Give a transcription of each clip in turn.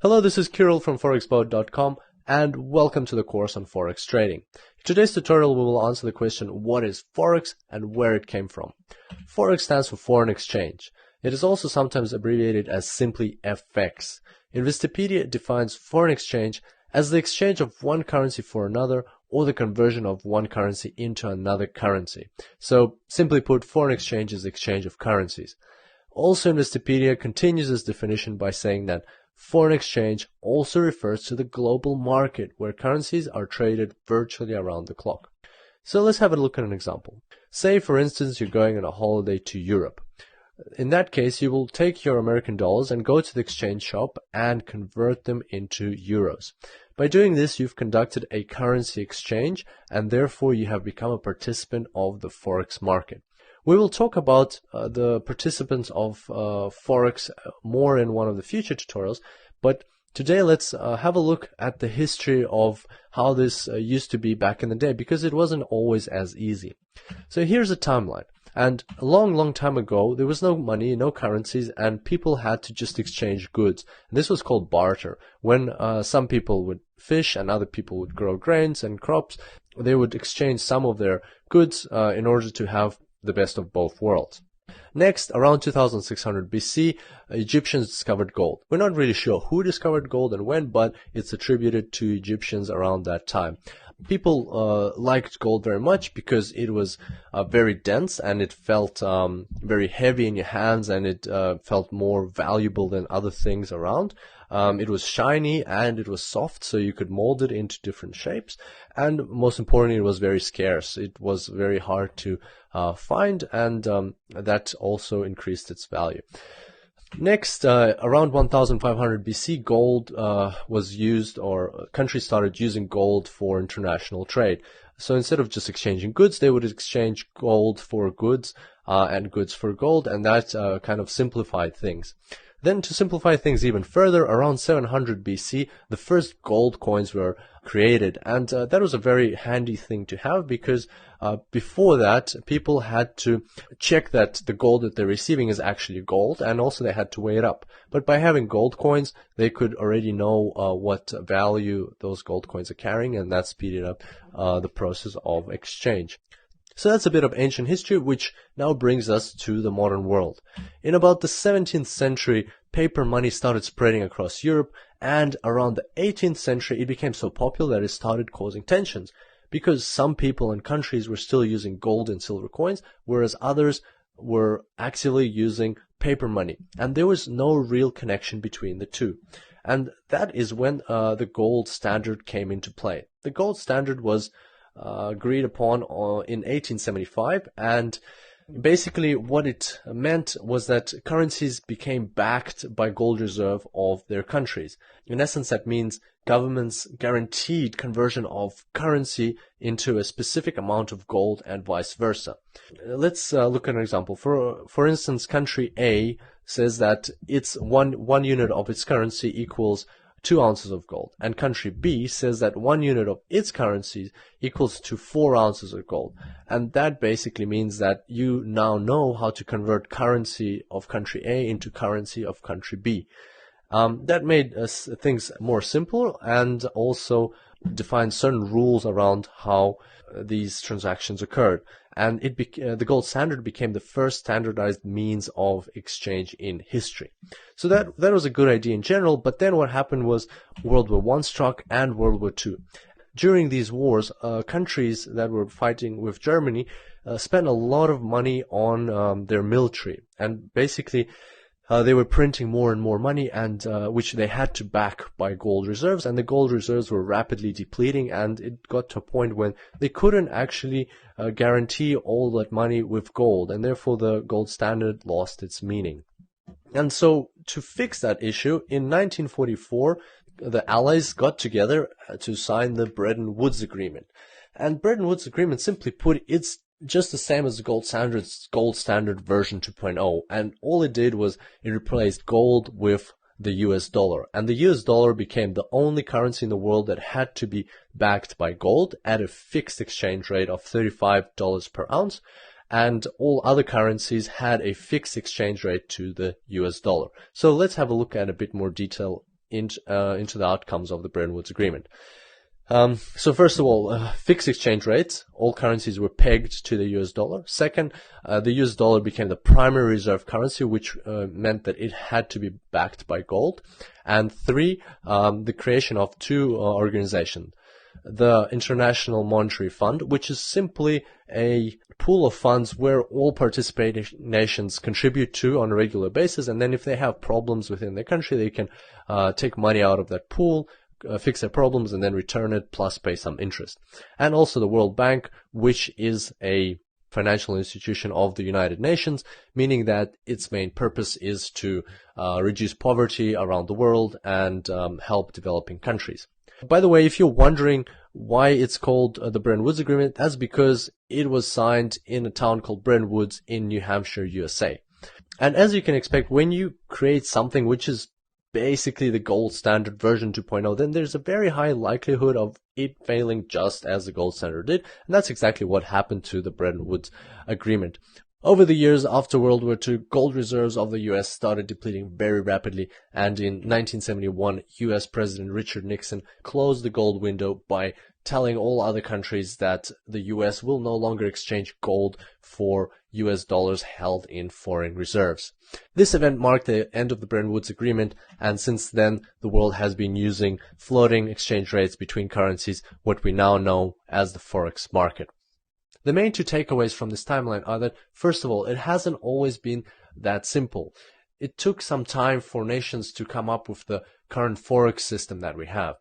Hello, this is Kirill from forexboat.com and welcome to the course on Forex trading. In today's tutorial we will answer the question, what is Forex and where it came from? Forex stands for foreign exchange. It is also sometimes abbreviated as simply FX. Investopedia defines foreign exchange as the exchange of one currency for another or the conversion of one currency into another currency. So simply put, foreign exchange is the exchange of currencies. Also, Investopedia continues this definition by saying that foreign exchange also refers to the global market where currencies are traded virtually around the clock. So let's have a look at an example. Say, for instance, you're going on a holiday to Europe. In that case, you will take your American dollars and go to the exchange shop and convert them into euros. By doing this, you've conducted a currency exchange and therefore you have become a participant of the Forex market. We will talk about the participants of Forex more in one of the future tutorials, but today let's have a look at the history of how this used to be back in the day, because it wasn't always as easy. So here's a timeline. And a long time ago, there was no money, no currencies, and people had to just exchange goods. And this was called barter. When some people would fish and other people would grow grains and crops, they would exchange some of their goods in order to have the best of both worlds. Next, around 2600 BC, Egyptians discovered gold. We're not really sure who discovered gold and when, but it's attributed to Egyptians around that time. People liked gold very much because it was very dense and it felt very heavy in your hands, and it felt more valuable than other things around. It was shiny and it was soft, so you could mold it into different shapes. And most importantly, it was very scarce. It was very hard to find, and that also increased its value. Next, around 1500 BC, gold was used, or countries started using gold for international trade. So instead of just exchanging goods, they would exchange gold for goods and goods for gold, and that kind of simplified things. Then, to simplify things even further, around 700 BC, the first gold coins were created, and that was a very handy thing to have, because before that, people had to check that the gold that they're receiving is actually gold, and also they had to weigh it up. But by having gold coins, they could already know what value those gold coins are carrying, and that speeded up the process of exchange. So that's a bit of ancient history, which now brings us to the modern world. In about the 17th century, paper money started spreading across Europe, and around the 18th century it became so popular that it started causing tensions, because some people and countries were still using gold and silver coins, whereas others were actively using paper money, and there was no real connection between the two. And that is when the gold standard came into play. The gold standard was agreed upon in 1875, and basically what it meant was that currencies became backed by gold reserve of their countries. In essence, that means governments guaranteed conversion of currency into a specific amount of gold and vice versa. Let's look at an example. For instance, country A says that its one unit of its currency equals 2 ounces of gold, and country B says that 1 unit of its currency equals to 4 ounces of gold. And that basically means that you now know how to convert currency of country A into currency of country B. That made things more simple, and also defined certain rules around how these transactions occurred. And the gold standard became the first standardized means of exchange in history. So that was a good idea in general, but then what happened was World War I struck and World War II. During these wars, countries that were fighting with Germany spent a lot of money on their military, and basically they were printing more and more money, and which they had to back by gold reserves, and the gold reserves were rapidly depleting, and it got to a point when they couldn't actually guarantee all that money with gold, and therefore the gold standard lost its meaning. And so to fix that issue, in 1944, the Allies got together to sign the Bretton Woods Agreement. And Bretton Woods Agreement, simply put, it's just the same as the gold standard version 2.0, and all it did was it replaced gold with the US dollar, and the US dollar became the only currency in the world that had to be backed by gold at a fixed exchange rate of $35 per ounce, and all other currencies had a fixed exchange rate to the US dollar. So let's have a look at a bit more detail into the outcomes of the Bretton Woods Agreement. So first of all, fixed exchange rates. All currencies were pegged to the US dollar. Second, the US dollar became the primary reserve currency, which meant that it had to be backed by gold. And three, the creation of two organizations. The International Monetary Fund, which is simply a pool of funds where all participating nations contribute to on a regular basis, and then if they have problems within their country, they can take money out of that pool, fix their problems, and then return it, plus pay some interest. And also the World Bank, which is a financial institution of the United Nations, meaning that its main purpose is to reduce poverty around the world and help developing countries. By the way, if you're wondering why it's called the Bretton Woods Agreement, that's because it was signed in a town called Bretton Woods in New Hampshire, USA. And as you can expect, when you create something which is basically the gold standard version 2.0, then there's a very high likelihood of it failing just as the gold standard did. And that's exactly what happened to the Bretton Woods Agreement. Over the years after World War II, gold reserves of the US started depleting very rapidly, and in 1971, US President Richard Nixon closed the gold window by telling all other countries that the US will no longer exchange gold for US dollars held in foreign reserves. This event marked the end of the Bretton Woods Agreement, and since then the world has been using floating exchange rates between currencies, what we now know as the Forex market. The main two takeaways from this timeline are that, first of all, it hasn't always been that simple. It took some time for nations to come up with the current Forex system that we have.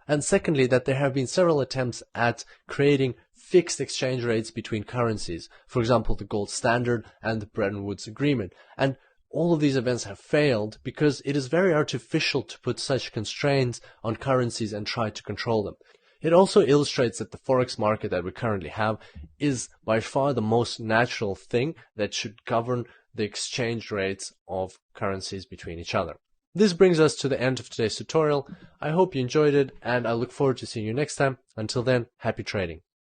And secondly, that there have been several attempts at creating fixed exchange rates between currencies. For example, the gold standard and the Bretton Woods Agreement. And all of these events have failed because it is very artificial to put such constraints on currencies and try to control them. It also illustrates that the Forex market that we currently have is by far the most natural thing that should govern the exchange rates of currencies between each other. This brings us to the end of today's tutorial. I hope you enjoyed it, and I look forward to seeing you next time. Until then, happy trading.